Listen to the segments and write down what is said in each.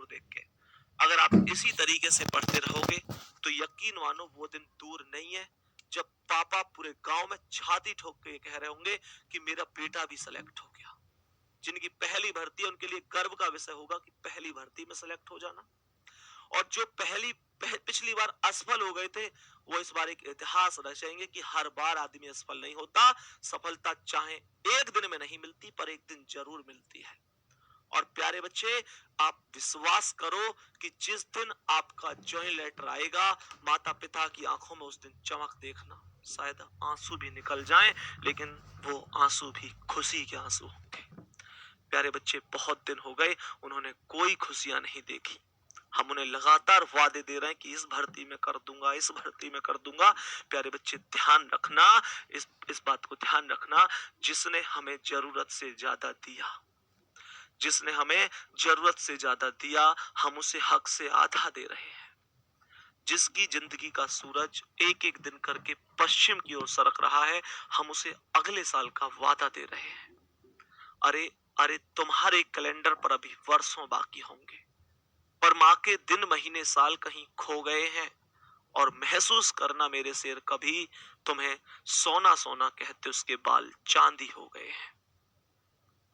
को देख के। अगर आप इसी तरीके से पढ़ते रहोगे तो यकीन मानो वो दिन दूर नहीं है जब पापा पूरे गांव में छाती ठोक के कह रहे होंगे कि मेरा बेटा भी सिलेक्ट हो गया। जिनकी पहली भर्ती है उनके लिए गर्व का विषय होगा कि पहली भर्ती में सिलेक्ट हो जाना। और जो पिछली बार असफल हो गए थे वो इस बार एक इतिहास रचेंगे कि हर बार आदमी असफल नहीं होता। सफलता चाहे एक दिन में नहीं मिलती पर एक दिन जरूर मिलती है। और प्यारे बच्चे, आप विश्वास करो कि जिस दिन आपका जॉइंट लेटर आएगा माता पिता की आंखों में उस दिन चमक देखना। शायद आंसू भी निकल जाएं लेकिन वो आंसू भी खुशी के आंसू होंगे। प्यारे बच्चे, बहुत दिन हो गए उन्होंने कोई खुशियां नहीं देखी। हम उन्हें लगातार वादे दे रहे हैं कि इस भर्ती में कर दूंगा, इस भर्ती में कर दूंगा। प्यारे बच्चे, ध्यान रखना, इस बात को ध्यान रखना, जिसने हमें जरूरत से ज्यादा दिया, जिसने हमें जरूरत से ज्यादा दिया, हम उसे हक से आधा दे रहे हैं। जिसकी जिंदगी का सूरज एक एक दिन करके पश्चिम की ओर सरक रहा है, हम उसे अगले साल का वादा दे रहे हैं। अरे अरे, तुम्हारे कैलेंडर पर अभी वर्षों बाकी होंगे, पर माँ के दिन महीने साल कहीं खो गए हैं। और महसूस करना मेरे शेर, कभी तुम्हें सोना सोना कहते उसके बाल चांदी हो गए हैं।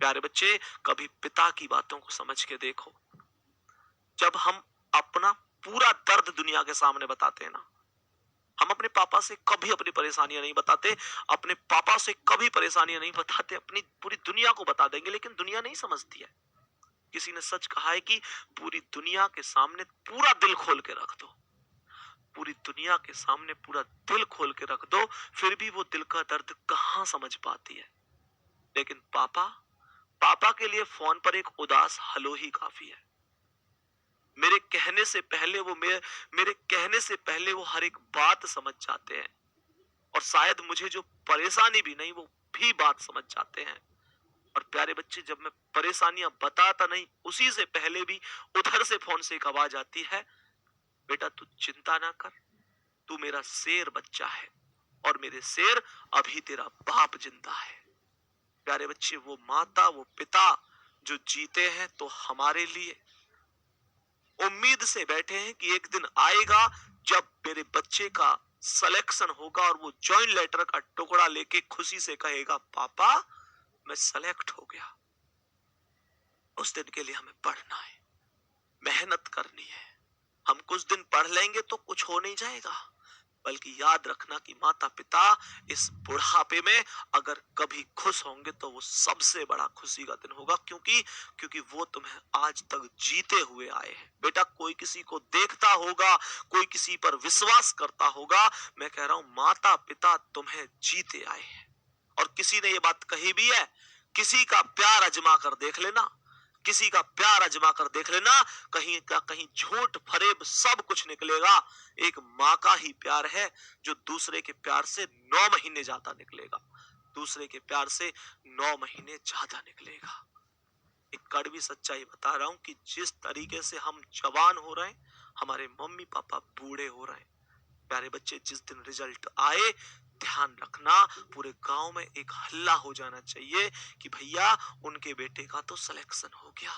प्यारे बच्चे, कभी पिता की बातों को समझ के देखो। जब हम अपना पूरा दर्द दुनिया के सामने बताते हैं ना, हम अपने पापा से कभी अपनी परेशानियां नहीं बताते, अपने पापा से कभी परेशानियां नहीं बताते, अपनी पूरी दुनिया को बता देंगे लेकिन दुनिया नहीं समझती है। किसी ने सच कहा है कि पूरी दुनिया के सामने पूरा दिल खोल के रख दो, पूरी दुनिया के सामने पूरा दिल खोल के रख दो, फिर भी वो दिल का दर्द कहां समझ पाती है। लेकिन पापा, पापा के लिए फोन पर एक उदास हेलो ही काफी है। मेरे कहने से पहले मेरे कहने से पहले वो हर एक बात समझ जाते हैं। और शायद मुझे जो परेशानी भी नहीं वो भी बात समझ जाते हैं। और प्यारे बच्चे, जब मैं परेशानियां बताता नहीं उसी से पहले भी उधर से फोन से एक आवाज आती है, बेटा तू चिंता ना कर, तू मेरा शेर बच्चा है और मेरे शेर, अभी तेरा बाप जिंदा है। प्यारे बच्चे, वो माता, वो पिता जो जीते हैं तो हमारे लिए उम्मीद से बैठे हैं कि एक दिन आएगा जब मेरे बच्चे का सिलेक्शन होगा और वो जॉइंट लेटर का टुकड़ा लेके खुशी से कहेगा, पापा मैं सेलेक्ट हो गया। उस दिन के लिए हमें पढ़ना है, मेहनत करनी है। हम कुछ दिन पढ़ लेंगे तो कुछ हो नहीं जाएगा, बल्कि याद रखना कि माता पिता इस बुढ़ापे में अगर कभी खुश होंगे तो वो सबसे बड़ा खुशी का दिन होगा, क्योंकि वो तुम्हें आज तक जीते हुए आए हैं। बेटा, कोई किसी को देखता होगा, कोई किसी पर विश्वास करता होगा, मैं कह रहा हूं माता पिता तुम्हें जीते आए हैं। और किसी ने ये बात कही भी है, किसी का प्यार आजमा कर देख लेना, किसी का प्यार आजमा कर देख लेना, कहीं का कहीं झूठ फरेब सब कुछ निकलेगा। एक माँ का ही प्यार है जो दूसरे के प्यार से 9 महीने ज्यादा निकलेगा, दूसरे के प्यार से 9 महीने ज्यादा निकलेगा। एक कड़वी सच्चाई बता रहा हूं कि जिस तरीके से हम जवान हो रहे हैं, हमारे मम्मी पापा बूढ़े हो रहे हैं। प्यारे बच्चे, जिस दिन रिजल्ट आए, ध्यान रखना पूरे गांव में एक हल्ला हो जाना चाहिए कि भैया उनके बेटे का तो सिलेक्शन हो गया।